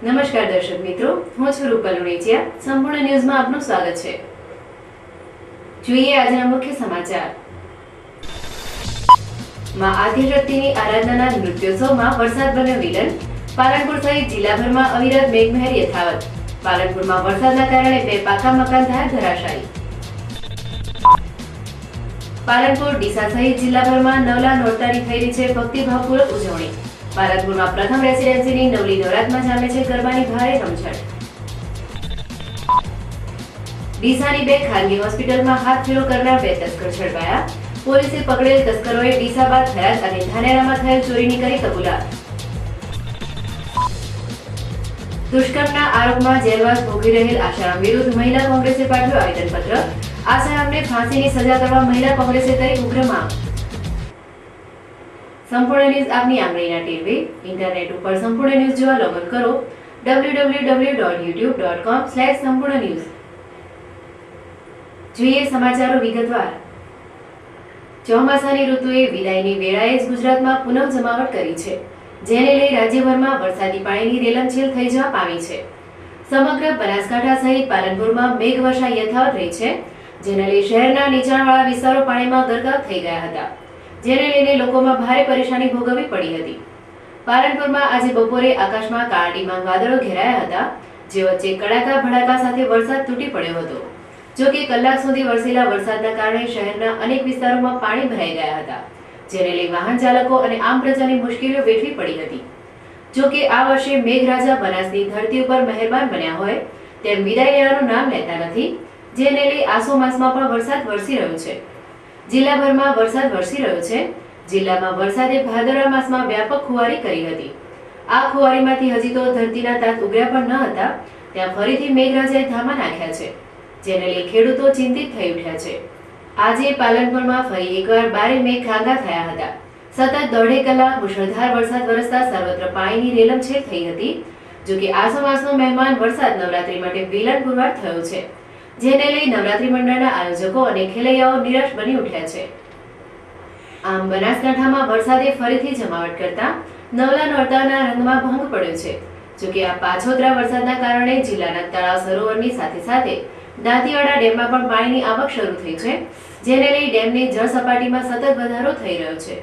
નમસ્કાર દર્શક મિત્રો, હું છું રૂપલ ઉડેચિયા. સંપૂર્ણ ન્યૂઝમાં આપનું સ્વાગત છે. જોઈએ આજના મુખ્ય સમાચાર. માં આદ્યશક્તિની આરાધનાના નૃત્યોત્સવમાં વરસાદ બન્યો વિલન. પાલનપુર સહિત જિલ્લાભરમાં અવિરત મેઘમહેર યથાવત. પાલનપુરમાં વરસાદના કારણે 2 પાકા મકાન થયા ધરાશાયી. પાલનપુર, ડીસા સહિત જિલ્લાભરમાં નવલા નોરતાની થઈ રહી છે ભક્તિભાવપૂર્વક ઉજવણી. પાલનપુરમાં પ્રથમ રેસીડેન્સીની નવલી નવરાતમાં જામે છે ગરબાની ભારે રમઝટ. ડીસાની 2 ખાનગી હોસ્પિટલમાં હાથફેરો કરનાર 2 તસ્કર ઝડપાયા. પોલીસે પકડેલ તસ્કરોએ ડીસા બાદ થરાદ અને ધાનેરામાં થયેલ ચોરીની કરી કબૂલાત. દુષ્કર્મના આરોપમાં જેલવાસ ભોગવી રહેલ આસારામ વિરુદ્ધ મહિલા કોંગ્રેસે પાઠવ્યું આવેદનપત્ર. આસારામને ફાંસીની સજા કરવા મહિલા કોંગ્રેસે કરી ઉગ્ર માંગ. સંપૂર્ણ ન્યૂઝ આપની આંગળીના ટેરવે. ઇન્ટરનેટ ઉપર સંપૂર્ણ ન્યૂઝ જોવા લોગિન કરો www.youtube.com/સંપૂર્ણ ન્યૂઝ. જોઈએ સમાચારો વિગતવાર. ચોમાસાની ઋતુએ વિદાયની વેળાએ જ ગુજરાતમાં પુનઃ જમાવટ કરી છે, જેને લઈ રાજ્યભરમાં વરસાદી પાણીની રેલમછેલ થઈ જવા પામી છે. સમગ્ર બનાસકાંઠા સહિત પાલનપુરમાં મેઘવર્ષા યથાવત રહી છે, જેને લઈ શહેરના નીચાણવાળા વિસ્તારો પાણીમાં ગરકાવ થઈ ગયા હતા, જેને લઈને લોકોમાં ભારે પરેશાની ભોગવવી પડી હતી. પાલનપુરમાં આજે બપોરે આકાશમાં કાળા ડિબાંગ વાદળો ઘેરાયા હતા, જે વચ્ચે કડાકા ભડાકા સાથે વરસાદ તૂટી પડ્યો હતો. જો કે કલાક સુધી વરસેલા વરસાદના કારણે શહેરના અનેક વિસ્તારોમાં પાણી ભરાઈ ગયા હતા, જેને લઈ વાહન ચાલકો અને આમ પ્રજાની મુશ્કેલીઓ વેઠવી પડી હતી. જો કે આ વર્ષે મેઘરાજા બનાસની ધરતી ઉપર મહેરબાન બન્યા હોય તેમ વિદાય લેવાનું નામ લેતા નથી, જેને લઈ આસો માસમાં પણ વરસાદ વરસી રહ્યો છે. જિલ્લાભરમાં વરસાદ વરસી રહ્યો છે. જિલ્લામાં વરસાદે ભાદરવા માસમાં વ્યાપક ખુવારી કરી હતી. આ ખુવારીમાંથી હજી તો ધરતીના તાત ઉગર્યા પણ ન હતા, ત્યાં ફરીથી મેઘરાજાએ ધામા નાખ્યા છે, જેને લઈ ખેડૂતો ચિંતિત થઈ ઉઠ્યા છે. આજે પાલનપુરમાં ફરી એકવાર ભારે મેઘ ખાંગા થયા હતા. સતત 1.5 કલાક મુશળધાર વરસાદ વરસતા સર્વત્ર પાણીની રેલમછેલ થઈ હતી. જો કે આસો માસનો મહેમાન વરસાદ નવરાત્રી માટે વિલન પુરવાર થયો છે, જેને લઈ નવરાત્રી મંડળના આયોજકો અને ખેલૈયાઓ નિરાશ બની ઉઠ્યા છે. આમ બનાસકાંઠામાં વરસાદે ફરીથી જમાવટ કરતા નવલા નોરતાના રંગમાં ભંગ પડ્યો છે. જો કે આ પાછોતરા વરસાદના કારણે જિલ્લાના તળાવ સરોવરની સાથે સાથે દાંતીવાડા ડેમમાં પણ પાણીની આવક શરૂ થઈ છે, જેને લઈ ડેમની જળ સપાટીમાં સતત વધારો થઈ રહ્યો છે.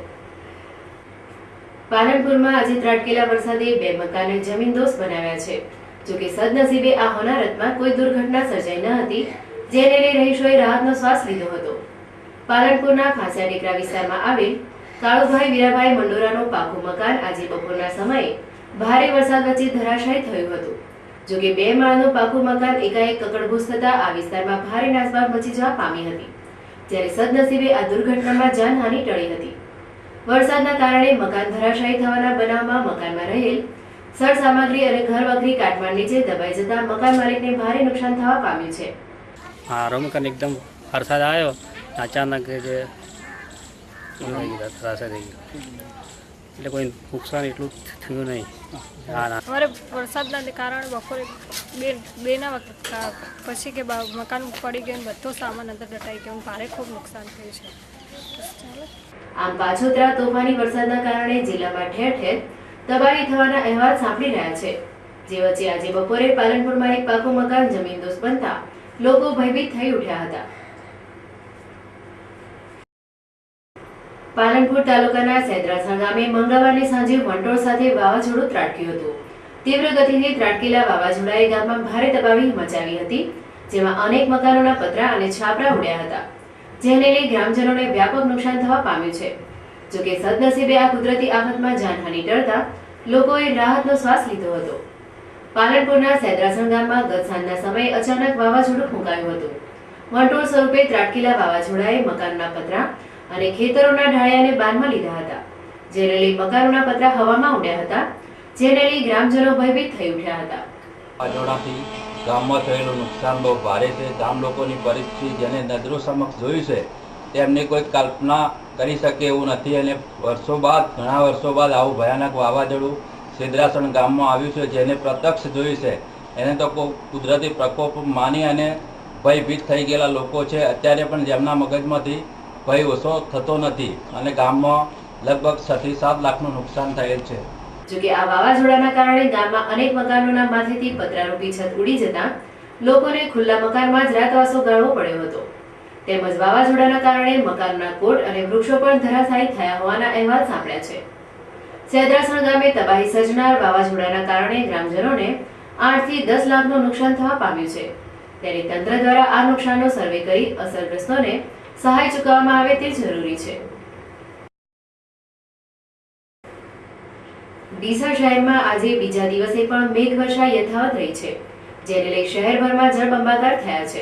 પાલનપુરમાં આજે ત્રાટકેલા વરસાદે 2 મકાનને જમીનદોસ્ત બનાવ્યા છે. જો કે સદનસીબે આ હોનારતમાં કોઈ દુર્ઘટના સર્જાઈ ન હતી, જેને લઈ રહીશોએ રાહતનો શ્વાસ લીધો હતો. પાલનપુરના ફાંસિયા ટેકરા વિસ્તારમાં આવેલ કાળુભાઈ વીરાભાઈ મંડોરાનું પાકું મકાન આજે બપોરના સમયે ભારે વરસાદ વચ્ચે ધરાશાયી થયું હતું. જો કે 2 માળનું પાકું મકાન એકાએક કકડભૂસ થતા આ વિસ્તારમાં ભારે નાસભાગ મચી જવા પામી હતી, જ્યારે સદનસીબે આ દુર્ઘટનામાં જાનહાનિ ટળી હતી. વરસાદના કારણે મકાન ધરાશાયી થવાના બનાવમાં મકાનમાં રહેલ સર સામગ્રી અને ઘર વખરી કાટમાળ નીચે દબાઈ જતા મકાન માલિકને ભારે નુકસાન થવા પામ્યું છે. હા, રમકન એકદમ વરસાદ આવ્યો અચાનક જે ત્રાસા થઈ ગયો, એટલે કોઈ નુકસાન એટલું થયું નહીં. અમારે વરસાદના કારણે બપોરે બેના વખત પછી કે મકાન પડી ગયું, બધો સામાન અંદર દટાઈ ગયો, ભારે ખૂબ નુકસાન થયું છે. આમ પાછોતરા તોફાની વરસાદના કારણે જિલ્લામાં ઠેર ઠેર તબાહી થવાના અહેવાલ સાંપડી રહ્યા છે. જે વચ્ચે આજે બપોરે પાલનપુરમાં એક પાકું મકાન જમીનદોસ્ત બનતા લોકો ભયભીત થઈ ઉઠ્યા હતા. પાલનપુર તાલુકાના સેદરાસણ ગામે મંગળવારની સાંજે વંટોળ સાથે વાવાઝોડું ત્રાટક્યું હતું. તીવ્ર ગતિથી ત્રાટકેલા વાવાઝોડાએ ગામમાં ભારે તબાહી મચાવી હતી, જેમાં અનેક મકાનોના પતરા અને છાપરા ઉડ્યા હતા, જેને લઈ ગ્રામજનોને વ્યાપક નુકસાન થવા પામ્યું છે. જો કે સદનસીબે આ કુદરતી આફતમાં જાનહાનિ ટળતા લોકોએ રાહતનો શ્વાસ લીધો હતો. પાલનપુરના સેદરાસણ ગામમાં ગત સાંજના સમયે અચાનક વાવાઝોડું ફૂંકાયું હતું. વંટોળ સ્વરૂપે ત્રાટકેલા વાવાઝોડાએ મકાનના પતરા અને ખેતરોના ઢાળિયાને બાનમાં લીધા હતા, જેને લઈ મકાનોના પતરા હવામાં ઉડ્યા હતા, જેને લઈ ગ્રામજનો ભયભીત થઈ ઉઠ્યા હતા. વાવાઝોડાથી ગામમાં થયેલું નુકસાન બહુ ભારે છે. ગામ લોકોની પરિસ્થિતિ જેને નજરો સમક્ષ જોયું છે તેમને કોઈ કલ્પના કરી શકે એવું નથી, અને ઘણા વર્ષો બાદ આવું ભયાનક વાવાઝોડું સેદરાસણ ગામમાં આવ્યું છે, જેને પ્રત્યક્ષ જોયું છે. એને તો કુદરતી પ્રકોપ માની અને ભયભીત થઈ ગયેલા લોકો છે. અત્યારે પણ જેમના મગજમાંથી ભય ઓછો થતો નથી, અને ગામમાં લગભગ 6 થી 7 લાખનું નુકસાન થયેલ છે. જોકે આ વાવાઝોડાના કારણે ગામમાં અનેક મકાનોના માથેથી પતરારૂપી છત ઉડી જતા લોકોને ખુલ્લા મકાનમાં જ રાતવાસો ગાળવો પડ્યો હતો. તેમજ વાવાઝોડાના કારણે મકાનના કોટ અને વૃક્ષો પણ ધરાશાયી થયા હોવાના અહેવાલ સાંભળ્યા છે. સેદરાસણ ગામે તબાહી સર્જનાર વાવાઝોડાના કારણે ગ્રામજનોને 8 થી 10 લાખનું નુકસાન થવા પામ્યું છે. ત્યારે તંત્ર દ્વારા આ નુકસાનનો સર્વે કરી અસરગ્રસ્તોને સહાય ચૂકવવામાં આવે તે જરૂરી છે. ડીસા શહેરમાં આજે બીજા દિવસે પણ મેઘવર્ષા યથાવત રહી છે, જેને લઈ શહેરભરમાં જળબંબાકાર થયા છે.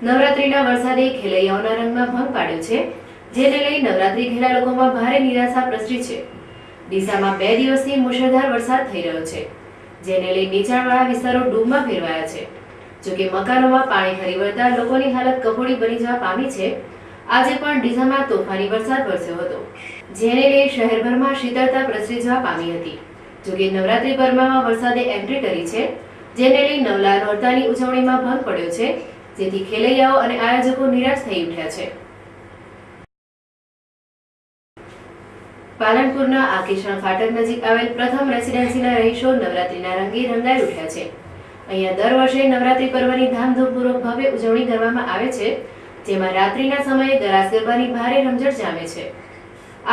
નવરાત્રીના વરસાદે ખેલૈયાઓના રંગમાં ભંગ પાડ્યો છે, જેને લઈ નવરાત્રી ખેલા લોકોમાં ભારે નિરાશા પ્રસરી છે. ડીસામાં 2 દિવસથી મુશળધાર વરસાદ થઈ રહ્યો છે, જેને લઈ નીચાણવાળા વિસ્તારો ડૂબમાં ફેરવાયા છે. જોકે મકાનોમાં પાણી ફરી વળતા લોકોની હાલત કફોડી બની જવા પામી છે. આજે પણ ડીસામાં તોફાની વરસાદ વરસ્યો હતો, જેને લઈ શહેરભરમાં શીતળતા પ્રસરી જવા પામી હતી. જોકે નવરાત્રી પર્વમાં વરસાદે એન્ટ્રી કરી છે, જેને લઈ નવલા નોરતાની ઉજવણીમાં ભંગ પડ્યો છે, જેથી ખેલૈયાઓ અને આયોજકો નિરાશ થઈ ઉઠ્યા છે. પાલનપુરના આકેશણ ફાટક નજીક આવેલ પ્રથમ રેસિડેન્સીના રહીશો નવરાત્રીના રંગે રંગાઈ ઉઠ્યા છે. અહીંયા દર વર્ષે નવરાત્રી પર્વની ધામધૂમપૂર્વક ભવ્ય ઉજવણી કરવામાં આવે છે, જેમાં રાત્રિના સમયે ગરાસ ગરબાની ભારે રમઝટ જામે છે.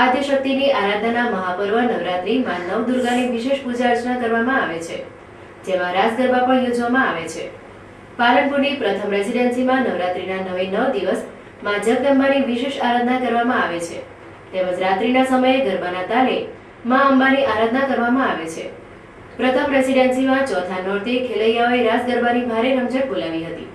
આદ્ય શક્તિની આરાધનાના મહાપર્વ નવરાત્રીમાં નવદુર્ગાની વિશેષ પૂજા અર્ચના કરવામાં આવે છે, જેમાં રાસ ગરબા પણ યોજવામાં આવે છે. પાલનપુરની પ્રથમ રેસિડેન્સીમાં નવરાત્રીના 9 દિવસ માં જગદંબાની વિશેષ આરાધના કરવામાં આવે છે. તેમજ રાત્રિના સમયે ગરબાના તાલે માં અંબાની આરાધના કરવામાં આવે છે. પ્રથમ રેસિડેન્સીમાં ચોથા નોરતે ખેલૈયાઓએ રાસ ગરબાની ભારે રમઝટ બોલાવી હતી.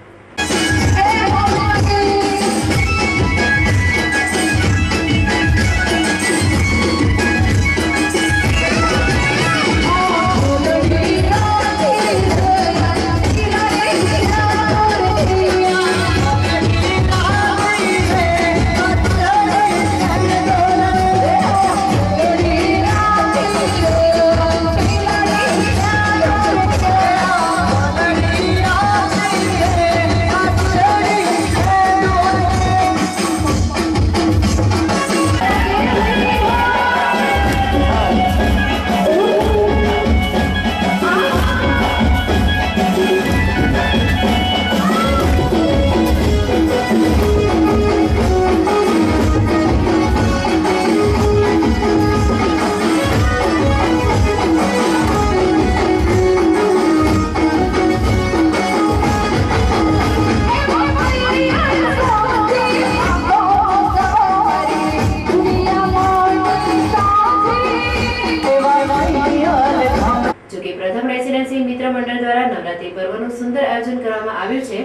પ્રથમ રેસિડેન્સી મિત્ર મંડળ દ્વારા નવરાત્રી પર્વનું સુંદર આયોજન કરવામાં આવ્યું છે,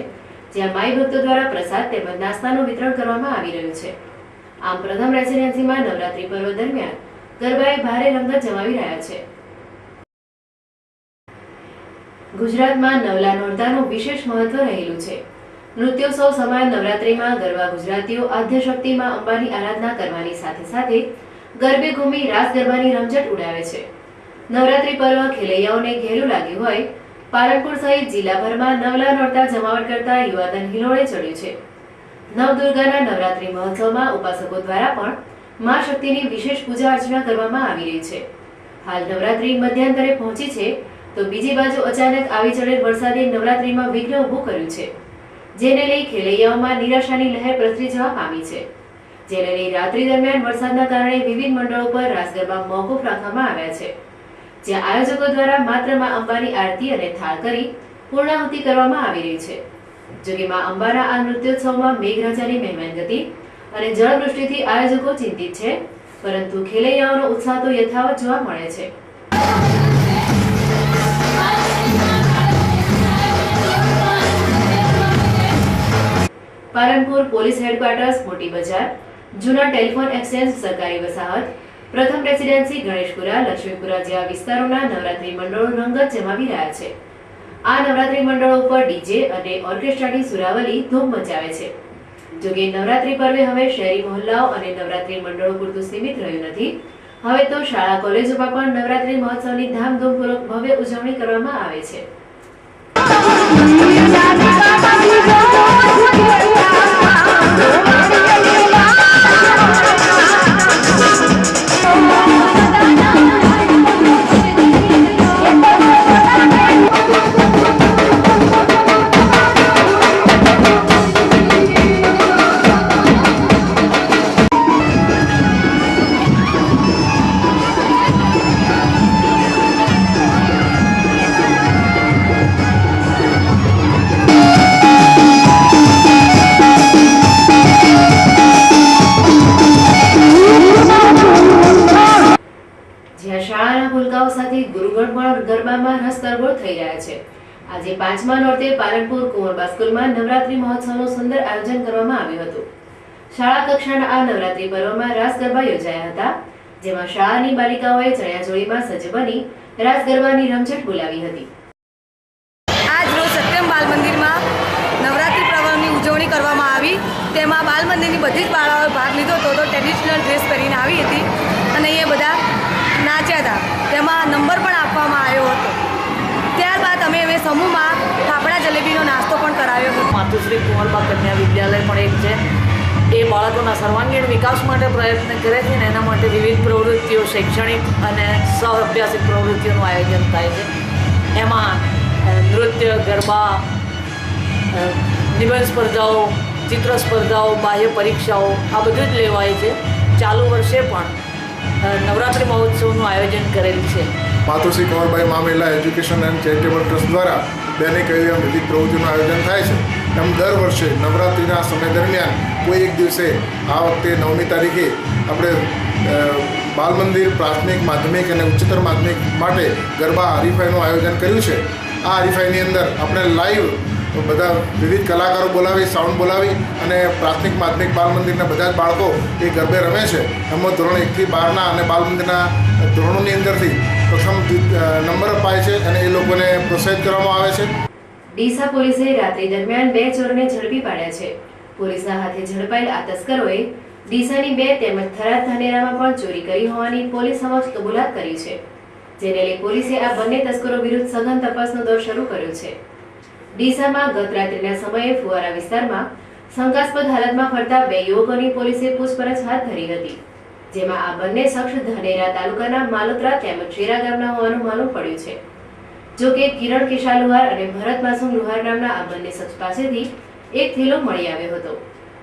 જ્યાં માઈ ભક્તો દ્વારા પ્રસાદ તેમજ નાસ્તાનું વિતરણ કરવામાં આવી રહ્યું છે. આમ પ્રથમ રેસિડેન્સીમાં નવરાત્રી પર્વ દરમિયાન ગરબાએ ભારે રંગત જમાવી રહ્યા છે. ગુજરાતમાં નવલા નોરતાનું વિશેષ મહત્વ રહેલું છે. નૃત્યોત્સવ સમાન નવરાત્રીમાં ગરબા ગુજરાતીઓ આદ્ય શક્તિમાં અંબાની આરાધના કરવાની સાથે સાથે ગરબે ઘૂમી રાસ ગરબાની રમઝટ ઉડાવે છે. નવરાત્રી પર્વ ખેલૈયાઓને ઘેરું લાગ્યું હોય, પાલનપુર સહિત જિલ્લાભરમાં નવલા નોરતા જમાવટ કરતા યુવાધન હિલોળે ચડ્યું છે. નવદુર્ગાના નવરાત્રી મહોત્સવમાં ઉપાસકો દ્વારા પણ મા શક્તિની વિશેષ પૂજા અર્ચના કરવામાં આવી રહી છે. હાલ નવરાત્રી મધ્યાંતરે પહોંચી છે, તો બીજી બાજુ અચાનક આવી ચડેલ વરસાદે નવરાત્રીમાં વિઘ્ન ઊભું કર્યું છે, જેને લઈ ખેલૈયાઓમાં નિરાશાની લહેર પ્રસરી જવા પામી છે. જેને લઈ રાત્રિ દરમિયાન વરસાદના કારણે વિવિધ મંડળો પર રાસ ગરબા મોકૂફ રાખવામાં આવ્યા છે, જ્યાં આયોજકો દ્વારા માત્ર માં અંબાની આરતી અને થાળ કરી પૂર્ણાહુતિ કરવામાં આવી રહી છે. જોકે માં અંબાના આ નૃત્યોત્સવમાં મેઘરાજાની મહેમાનગતિ અને જળવૃષ્ટિથી આયોજકો ચિંતિત છે, પરંતુ ખેલૈયાઓનો ઉત્સાહ તો યથાવત જોવા મળે છે. પાલનપુર પોલીસ હેડક્વાર્ટર્સ, મોટી બજાર, જૂના ટેલિફોન એક્સચેન્જ, સરકારી વસાહત, પ્રથમ રેસિડેન્સી, ગણેશપુરા, લક્ષ્મીપુરા જેવા વિસ્તારોના નવરાત્રી મંડળો રંગત જમાવી રહ્યા છે. આ નવરાત્રી મંડળો ઉપર ડીજે અને ઓર્કેસ્ટ્રાની સુરાવલી ધૂમ મચાવે છે. જોકે નવરાત્રી પર્વે હવે શહેરી મહોલ્લાઓ અને નવરાત્રી મંડળો પૂરતું સીમિત રહ્યું નથી. હવે તો શાળા કોલેજોમાં પણ નવરાત્રી મહોત્સવની ધામધૂમપૂર્વક ભવ્ય ઉજવણી કરવામાં આવે છે. ગરબામાં રસ તરબોળ થઈ રહ્યા છે. આજે 5મા નોરતે પાલનપુર કુંવરબા સ્કૂલમાં નવરાત્રી મહોત્સવનું સુંદર આયોજન કરવામાં આવ્યું હતું. શાળા કક્ષાના આ નવરાત્રી પર્વમાં રાસ ગરબા યોજાયા હતા, જેમાં શાળાની બાલિકાઓએ ચણિયાચોળીમાં સજ્જ બની રાસ ગરબાની રમઝટ બોલાવી હતી. આજ રોજ સત્યમ બાલ મંદિરમાં નવરાત્રિ પર્વની ઉજવણી કરવામાં આવી. તેમાં બાલ મંદિરની બધી જ બાળાઓએ ભાગ લીધો હતો. તો ટ્રેડિશનલ ડ્રેસ પહેરીને આવી હતી અને એ બધા નાચ્યા હતા. તેમાં નંબર પણ આપવામાં આવ્યો હતો. ત્યારબાદ અમે સમૂહમાં ફાફડા જલેબીનો નાસ્તો પણ કરાવ્યો હતો. માતુશ્રી કુંવરબા કન્યા વિદ્યાલય પણ એક છે. એ બાળકોના સર્વાંગીણ વિકાસ માટે પ્રયત્ન કરે છે અને એના માટે વિવિધ પ્રવૃત્તિઓ, શૈક્ષણિક અને સહઅભ્યાસિક પ્રવૃત્તિઓનું આયોજન થાય છે. એમાં નૃત્ય, ગરબા, નિબંધ સ્પર્ધાઓ, ચિત્ર સ્પર્ધાઓ, બાહ્ય પરીક્ષાઓ આ બધું જ લેવાય છે. ચાલુ વર્ષે પણ નવરાત્રિ મહોત્સવનું આયોજન કરેલ છે. માતુશ્રી કુંવરબાઈ મા મહિલા એજ્યુકેશન એન્ડ ચેરિટેબલ ટ્રસ્ટ દ્વારા બેને કહ્યું એમ વિવિધ પ્રવૃત્તિઓનું આયોજન થાય છે. એમ દર વર્ષે નવરાત્રિના સમય દરમિયાન કોઈ એક દિવસે આ વખતે 9મી તારીખે આપણે બાલ મંદિર પ્રાથમિક, માધ્યમિક અને ઉચ્ચતર માધ્યમિક માટે ગરબા હરીફાઈનું આયોજન કર્યું છે. આ હરીફાઈની અંદર આપણે લાઈવ બધા વિવિધ કલાકારો બોલાવી, સાઉન્ડ બોલાવી અને પ્રાથમિક, માધ્યમિક બાલ મંદિરના બધા જ બાળકો એ ગરબે રમે છે. એમાં ધોરણ 1 થી 12ના અને બાલ મંદિરના ધોરણોની અંદરથી પ્રથમ નંબર અપાય છે અને એ લોકોને પ્રોત્સાહિત કરવામાં આવે છે. ડીસા પોલીસે રાત્રિ દરમિયાન 2 ચોરોને ઝડપી પાડ્યા છે. પોલીસના હાથે ઝડપાયેલ આ તસ્કરોએ ડીસાની 2 તેમજ થરાદ ધાનેરામાં પણ ચોરી કરી હોવાની પોલીસ સમક્ષ કબૂલાત કરી છે, જેને લઈ પોલીસે આ બંને તસ્કરો વિરુદ્ધ સઘન તપાસનો દોર શરૂ કર્યો છે. ડીસામાં ગત રાત્રિના સમયે ફુવારા વિસ્તારમાં શંકાસ્પદ હાલતમાં ફરતા 2 યુવકોની પોલીસે પૂછપરછ હાથ ધરી હતી, જેમાં આ બંને શખ્સ ધાનેરા તાલુકાના માલોત્રા તેમજ શેરા ગામના હોવાનું માલુમ પડ્યું છે. જો કે કિરણ કિશા લુહાર અને ભરત માસુમ લુહાર નામના આ બંને શખ્સ પાસેથી એક થેલો મળી આવ્યો હતો.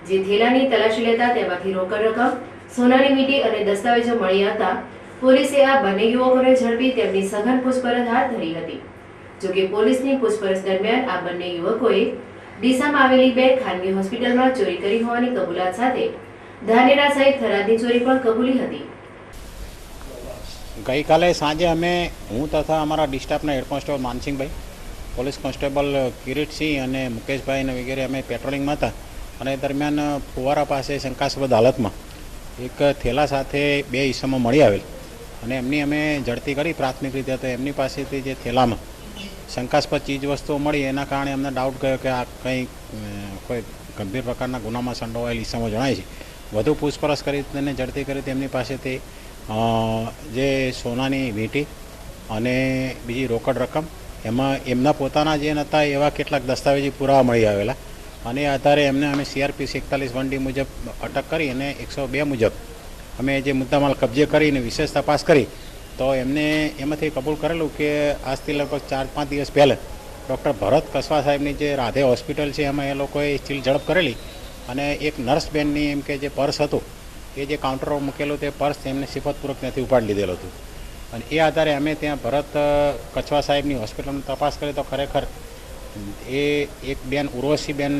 જે થેલાની તલાશી લેતા તેમાંથી રોકડ રકમ, સોનાની વીંટી અને દસ્તાવેજો મળી આવતા પોલીસે આ બંને યુવકોને ઝડપી તેમની સઘન પૂછપરછ હાથ ધરી હતી. જો કે પોલીસની પૂછપરછ દરમિયાન આ બંને યુવકોએ ડીસામાં આવેલી 2 ખાનગી હોસ્પિટલમાં ચોરી કરી હોવાની કબૂલાત સાથે ધાનેરા સહિત થરાદની ચોરી પણ કબૂલી હતી. ગઈકાલે સાંજે હું તથા અમારા ડિસ્ટાફના હેડ કોન્સ્ટેબલ માનસિંહભાઈ, પોલીસ કોન્સ્ટેબલ કિરીટસિંહ અને મુકેશભાઈ અને વગેરે અમે પેટ્રોલિંગમાં હતા અને દરમિયાન ફુવારા પાસે શંકાસ્પદ હાલતમાં એક થેલા સાથે 2 ઈસમો મળી આવેલ અને એમની અમે ઝડપી કરી પ્રાથમિક રીતે. તો એમની પાસેથી જે થેલામાં શંકાસ્પદ ચીજવસ્તુઓ મળી એના કારણે અમને ડાઉટ ગયો કે આ કંઈ કોઈ ગંભીર પ્રકારના ગુનામાં સંડોવાયેલ ઈસમો જણાય છે. વધુ પૂછપરછ કરી તેને ઝડપી કરી તેમની પાસેથી જે સોનાની વીંટી અને બીજી રોકડ રકમ, એમાં એમના પોતાના જે નહોતા એવા કેટલાક દસ્તાવેજી પુરાવા મળી આવેલા અને એ આધારે એમને અમે CRPC 41(1D) મુજબ અટક કરી અને 102 મુજબ અમે જે મુદ્દામાલ કબજે કરીને વિશેષ તપાસ કરી. તો એમને એમાંથી કબૂલ કરેલું કે આજથી લગભગ 4-5 દિવસ પહેલાં ડૉક્ટર ભરત કસવા સાહેબની જે રાધે હોસ્પિટલ છે એમાં એ લોકોએ ચીલ ઝડપ કરેલી અને એક નર્સ બેનની એમ કે જે પર્સ હતું એ જે કાઉન્ટર મૂકેલું તે પર્સ એમને સિફતપૂર્વક નથી ઉપાડી લીધેલું હતું. અને એ આધારે અમે ત્યાં ભરત કછવા સાહેબની હોસ્પિટલની તપાસ કરી તો ખરેખર એ એક બેન ઉર્વશીબેન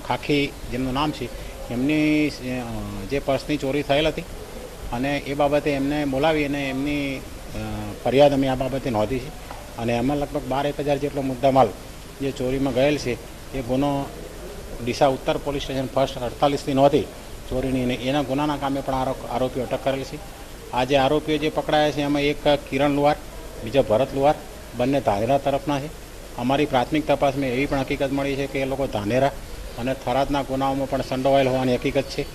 ખાખી જેમનું નામ છે એમની જે પર્સની ચોરી થયેલ હતી અને એ બાબતે એમને બોલાવી અને એમની ફરિયાદ અમે આ બાબતે નોંધી છે અને એમાં લગભગ 12,000 જેટલો મુદ્દામાલ જે ચોરીમાં ગયેલ છે એ ગુનો ડીસા ઉત્તર પોલીસ સ્ટેશન ફર્સ્ટ 48ની નોંધી ચોરીની અને એના ગુનાના કામે પણ આરોપીઓ અટક કરેલ છે. આ જે આરોપીઓ જે પકડાયા છે એમાં એક કિરણ લુહાર, બીજો ભરત લુહાર, બંને ધાનેરા તરફના છે. અમારી પ્રાથમિક તપાસમાં એવી પણ હકીકત મળી છે કે એ લોકો ધાનેરા અને થરાદના ગુનાઓમાં પણ સંડોવાયેલ હોવાની હકીકત છે.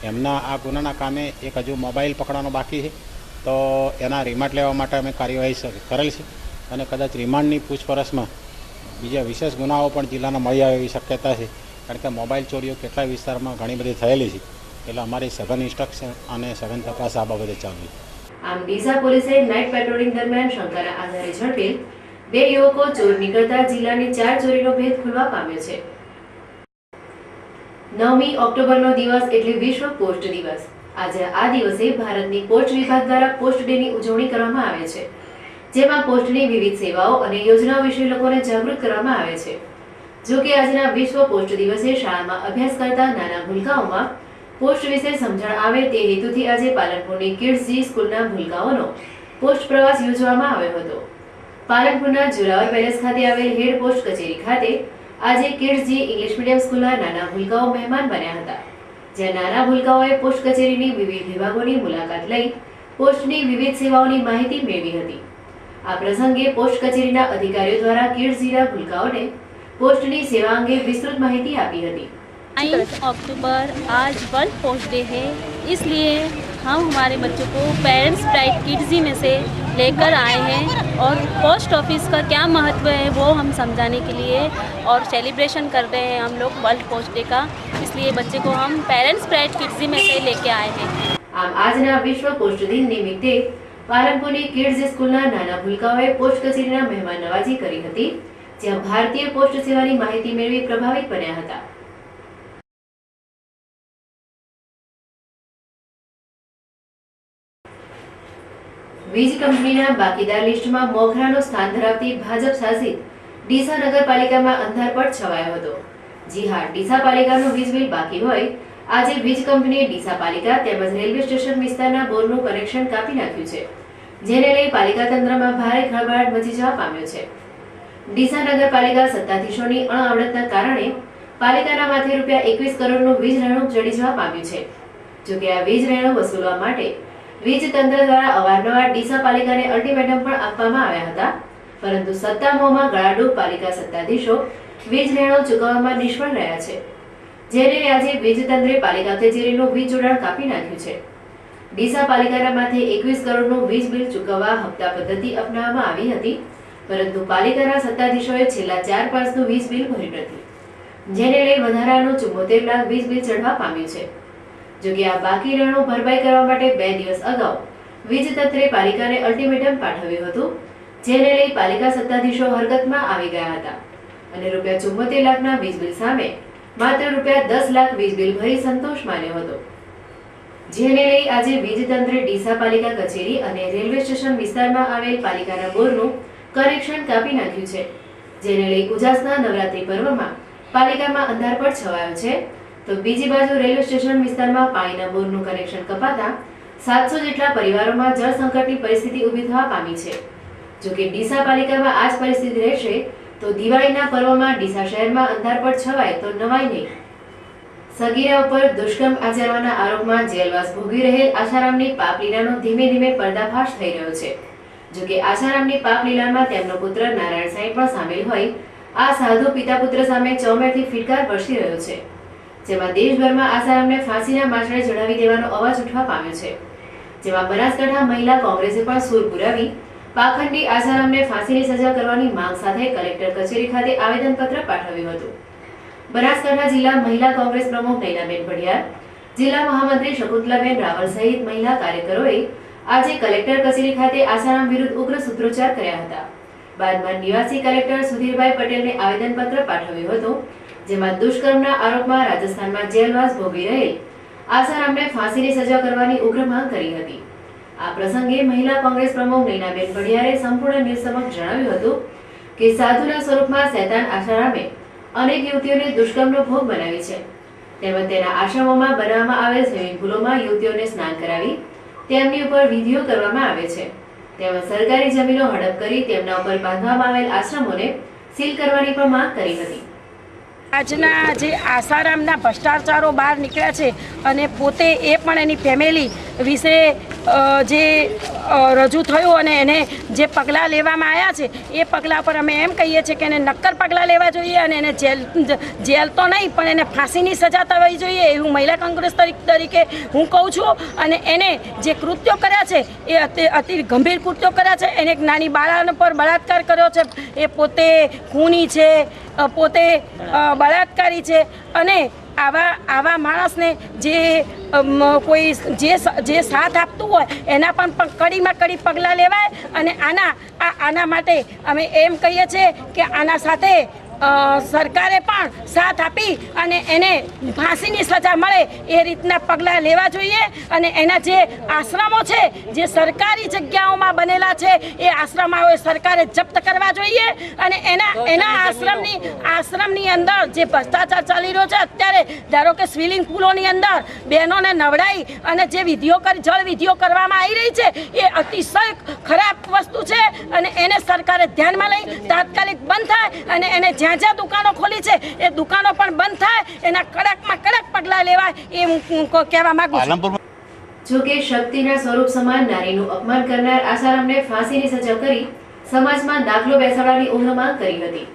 એમના આ ગુનાના કામે એક હજુ મોબાઈલ પકડવાનો બાકી છે, તો એના રિમાન્ડ લેવા માટે અમે કાર્યવાહી કરેલ છે અને કદાચ રિમાન્ડની પૂછપરછમાં બીજા વિશેષ ગુનાઓ પણ જિલ્લાના મળી આવે એવી શક્યતા છે, કારણ કે મોબાઈલ ચોરીઓ કેટલાય વિસ્તારમાં ઘણી બધી થયેલી છે. એટલે અમારી સઘન ઇન્સ્ટ્રક્શન અને સઘન તપાસ આ બાબતે ચાલુ છે. આમ ડીસા પોલીસે નાઇટ પેટ્રોલિંગ દરમિયાન શંકાના આધારે ઝડપેલ 2 યુવકો ચોર નીકળતા જિલ્લાની 4 ચોરીનો ભેદ ખુલવા પામ્યો છે. 9મી ઓક્ટોબરનો દિવસ એટલે વિશ્વ પોસ્ટ દિવસ. આજે આ દિવસે ભારતની પોસ્ટ વિભાગ દ્વારા પોસ્ટ ડેની ઉજવણી કરવામાં આવે છે, જેમાં પોસ્ટની વિવિધ સેવાઓ અને યોજનાઓ વિશે લોકોને જાગૃત કરવામાં આવે છે. જો કે આજના વિશ્વ પોસ્ટ દિવસે શાળામાં અભ્યાસ કરતા નાના ભૂલકાઓમાં પોસ્ટ વિશે સમજણ આવે તે હેતુથી આજે પાલનપુરની કિડ્સ જી સ્કૂલના ભૂલકાઓનો પોસ્ટ પ્રવાસ યોજવામાં આવ્યો હતો. પાલનપુરના ઝોરાવર પેલેસ ખાતે આવેલ હેડ પોસ્ટ કચેરી ખાતે આજે કિડ્સજી ઇંગ્લિશ મીડિયમ સ્કૂલના નાના ભૂલકાઓ મહેમાન બન્યા હતા, જ્યાં નાના ભૂલકાઓએ પોસ્ટ કચેરીની વિવિધ વિભાગોની મુલાકાત લઈ પોસ્ટની વિવિધ સેવાઓની માહિતી મેળવી હતી। આ પ્રસંગે પોસ્ટ કચેરીના અધિકારીઓ દ્વારા કિડ્સજીના ભૂલકાઓને પોસ્ટની સેવા અંગે વિસ્તૃત માહિતી આપી હતી। 9 अक्टूबर आज वर्ल्ड पोस्ट डे है, इसलिए हम हमारे बच्चों को पेरेंट्स प्राइड किड्जी में से लेकर आए हैं और पोस्ट ऑफिस का क्या महत्व है वो हम समझाने के लिए और सेलिब्रेशन कर रहे हैं हम लोग वर्ल्ड पोस्ट डे का, इसलिए बच्चे को हम पेरेंट्स प्राइड किड्जी में से लेके आए हैं। આમ આજના વિશ્વ પોસ્ટ દિન નિમિત્તે પાલનપુરની કિડ્સ સ્કૂલના નાના ભૂલકાઓએ પોસ્ટ કચેરીના મહેમાન નવાજી કરી હતી, જ્યાં ભારતીય પોસ્ટ સેવાની માહિતી મેળવી પ્રભાવિત બન્યા હતા। વીજ કંપનીના બાકીદાર લિસ્ટમાં મોખરાનું સ્થાન ધરાવતી ભાજપ શાસિત ડીસા નગરપાલિકામાં અંધારપટ છવાયો હતો। જી હા, ડીસા પાલિકાનું વીજ બિલ બાકી હોય આજે વીજ કંપનીએ ડીસા પાલિકા તેમજ રેલવે સ્ટેશન વિસ્તારના બોરનું કનેક્શન કાપી નાખ્યું છે, જેને લઈ પાલિકા તંત્રમાં ભારે ખળભળાટ મચી જવા પામ્યો છે। ડીસા નગરપાલિકા સત્તાધીશોની અણઆવડતના કારણે પાલિકાના માથે ₹21 કરોડનું વીજ રહેણું ચડી જવા પામ્યું છે। જોકે આ વીજ રહેણું વસૂલવા માટે વીજ તંત્ર દ્વારા અવારનવાર ડીસા પાલિકાને અલ્ટિમેટમ પણ આપવામાં આવ્યા હતા, પરંતુ સત્તા મોહમાં ગળાડૂબ પાલિકા સત્તાધીશો વીજ રહેણું ચૂકવવામાં નિષ્ફળ રહ્યા છે, જેને આજે વીજ તંત્રે પાલિકા કચેરીનું વીજ જોડાણ કાપી નાખ્યું છે। ડીસા પાલિકાના માથે 21 કરોડનું વીજ બિલ ચૂકવવા હપ્તા પદ્ધતિ અપનાવવામાં આવી હતી, પરંતુ પાલિકાના સત્તાધીશોએ છેલ્લા 4 વર્ષનું વીજ બિલ ભર્યું નથી, જેને લઈ વધારાનું 74 લાખ વીજ બિલ ચડવા પામ્યું છે। જોકે આ બાકી રહેણું ભરપાઈ કરવા માટે 2 દિવસ અગાઉ વીજ તંત્રે પાલિકાને અલ્ટિમેટમ પાઠવ્યું હતું, જેને લઈ પાલિકા સત્તાધીશો હરકતમાં આવી ગયા હતા અને ₹74 લાખના વીજ બિલ સામે માત્ર ₹10 લાખ વીજ બિલ ભરી સંતોષ માન્યો હતો, જેને લઈ આજે વીજ તંત્રે ડીસા પાલિકા કચેરી અને રેલવે સ્ટેશન વિસ્તારમાં આવેલ પાલિકાના બોરનું કનેક્શન કાપી નાખ્યું છે, જેને લઈ ઉજાસના નવરાત્રી પર્વમાં પાલિકામાં અંધારપટ છવાયો છે। તો બીજી બાજુ રેલવે સ્ટેશન વિસ્તારમાં પાણીના બોરનું કનેક્શન કપાતા 700 જેટલા પરિવારોમાં જળ સંકટની પરિસ્થિતિ ઊભી થવા પામી છે। જોકે ડીસા પાલિકામાં આ જ પરિસ્થિતિ રહેશે તો દિવાળીના પર્વમાં ડીસા શહેરમાં અંધારપટ છવાય તો નવાઈ નહીં। સગીરા ઉપર દુષ્કર્મ આચરવાના આરોપમાં જેલવાસ ભોગવી રહેલ આશારામની પાપલીલાનો ધીમે ધીમે પર્દાફાશ થઈ રહ્યો છે। જોકે આશારામની પાપલીલામાં તેમનો પુત્ર નારાયણ સાંઈ પણ સામેલ હોય આ સાધુ પિતા પુત્ર સામે ચોમેરથી ફિટકાર વરસી રહ્યો છે, જેમાં દેશભરમાં આસારામને ફાંસીના માછડે ચડાવી દેવાનો અવાજ ઉઠવા પામ્યો છે। જેમાં બનાસકાંઠા મહિલા કોંગ્રેસે પણ સૂર પુરાવી પાખંડી આસારામને ફાંસીની સજા કરવાની માંગ સાથે કલેક્ટર કચેરી ખાતે આવેદનપત્ર પાઠવ્યું હતું। બનાસકાંઠા જિલ્લા મહિલા કોંગ્રેસ પ્રમુખ નૈનાબેન ભડિયાર, જિલ્લા મહામંત્રી શકુંતલાબેન રાવલ સહિત મહિલા કાર્યકરોએ આજે કલેક્ટર કચેરી ખાતે આસારામ વિરુદ્ધ ઉગ્ર સૂત્રોચ્ચાર કર્યા હતા। બાદમાં નિવાસી કલેક્ટર સુધીરભાઈ પટેલને આવેદનપત્ર પાઠવ્યું હતું, જેમાં દુષ્કર્મના આરોપમાં રાજસ્થાનમાં જેલવાસ ભોગવી રહેલ આસારામને ફાંસીની સજા કરવાની ઉગ્ર માંગ કરી હતી। આ પ્રસંગે મહિલા કોંગ્રેસ પ્રમુખ નૈનાબેન ભડિયારે સંપૂર્ણ ન્યૂઝ સમક્ષ જણાવ્યું હતું કે સાધુના સ્વરૂપમાં શૈતાન આસારામે અનેક યુવતીઓને દુષ્કર્મનો ભોગ બનાવી છે, તેમજ તેના આશ્રમોમાં બનાવવામાં આવેલ સ્વિમિંગ પુલોમાં યુવતીઓને સ્નાન કરાવી તેમની ઉપર વિધિઓ કરવામાં આવે છે, તેમજ સરકારી જમીનો હડપ કરી તેમના ઉપર બાંધવામાં આવેલ આશ્રમોને સીલ કરવાની પણ માંગ કરી હતી। આજના જે આસારામના ભ્રષ્ટાચારો બહાર નીકળ્યા છે અને પોતે એ પણ એની ફેમિલી વિશે જે રજૂ થયું અને એને જે પગલાં લેવામાં આવ્યા છે એ પગલાં પર અમે એમ કહીએ છીએ કે એને નક્કર પગલાં લેવા જોઈએ અને એને જેલ તો નહીં પણ એને ફાંસીની સજા થવી જોઈએ એવું મહિલા કોંગ્રેસ તરીકે હું કહું છું। અને એને જે કૃત્યો કર્યા છે એ અતિ ગંભીર કૃત્યો કર્યા છે। એને એક નાની બાળા પર બળાત્કાર કર્યો છે, એ પોતે ખૂની છે, પોતે બળાત્કારી છે અને આવા માણસને જે કોઈ જે સાથ આપતું હોય એના પણ કડીમાં કડી પગલાં લેવાય। અને આના માટે અમે એમ કહીએ છીએ કે આના સાથે સરકારે પણ સાથ આપી અને એને ફાંસીની સજા મળે એ રીતના પગલાં લેવા જોઈએ અને એના જે આશ્રમો છે જે સરકારી જગ્યાઓમાં બનેલા છે એ આશ્રમો સરકારે જપ્ત કરવા જોઈએ અને એના આશ્રમની અંદર જે ભ્રષ્ટાચાર ચાલી રહ્યો છે અત્યારે, ધારો કે સ્વિમિંગ પુલોની અંદર બહેનોને નવડાવી અને જે જળ વિધિઓ કરવામાં આવી રહી છે એ અતિશય ખરાબ વસ્તુ છે અને એને સરકારે ધ્યાનમાં લઈ તાત્કાલિક બંધ થાય અને એને જ્યાં દુકાનો ખોલી છે એ દુકાનો પણ બંધ થાય, એના કડકમાં કડક પગલાં લેવાય એ હું કહેવા માંગુ છું. જોકે શક્તિના સ્વરૂપ સમાન નારીનું અપમાન કરનાર આસારામને ફાંસીની સજા કરી સમાજમાં દાખલો બેસાડવાની ઉગ્ર માંગ કરી હતી.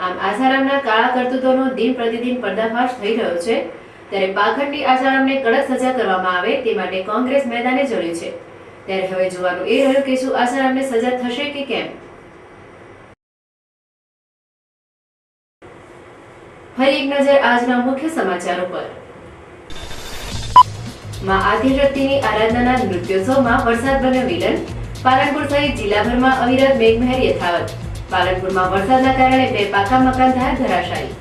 આમ આસારામના કાળા કરતૂતોનો દિન પ્રતિદિન પર્દાફાશ થઈ રહ્યો છે, ત્યારે પાખંડી આસારામને કડક સજા કરવામાં આવે તે માટે કોંગ્રેસ મેદાને ચડ્યું છે. ત્યારે હવે જોવાનું એ રહ્યું કે શું આસારામને સજા થશે કે કેમ. ફરી એક નજર આજના મુખ્ય સમાચારો પર. માં આદ્યશક્તિની આરાધનાના નૃત્યોત્સવમાં વરસાદ બન્યો વિલન. પાલનપુર સહિત જિલ્લાભરમાં અવિરત મેઘમહેર યથાવત. પાલનપુરમાં વરસાદના કારણે 2 પાકા મકાન થયા ધરાશાયી.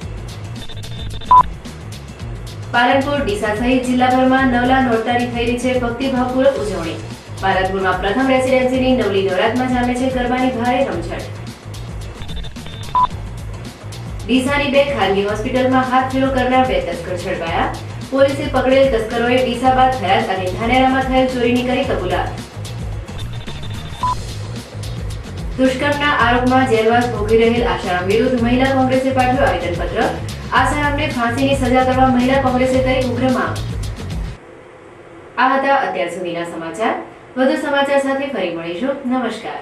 પાલનપુર, ડીસા સહિત જિલ્લાભરમાં નવલા નોરતાની થઈ રહી છે ભક્તિભાવપૂર્વક ઉજવણી. પાલનપુરમાં પ્રથમ રેસીડેન્સીની નવલી નવરાતમાં જામે છે ગરબાની ભારે રમઝટ. ડીસાની 2 ખાનગી હોસ્પિટલમાં હાથફેરો કરનાર 2 તસ્કર ઝડપાયા. પોલીસે પકડેલ તસ્કરોએ ડીસા બાદ થરાદ અને ધાનેરામાં થયેલ ચોરીની કરી કબૂલાત. દુષ્કર્મના આરોપમાં જેલવાસ ભોગવી રહેલ આસારામ વિરુદ્ધ મહિલા કોંગ્રેસે પાઠવ્યું આવેદનપત્ર. આસારામને ફાંસીની સજા કરવા મહિલા કોંગ્રેસે કરી ઉગ્ર માંગ. આ હતા અત્યાર સુધીના સમાચાર. વધુ સમાચાર સાથે ફરી મળીશું. નમસ્કાર.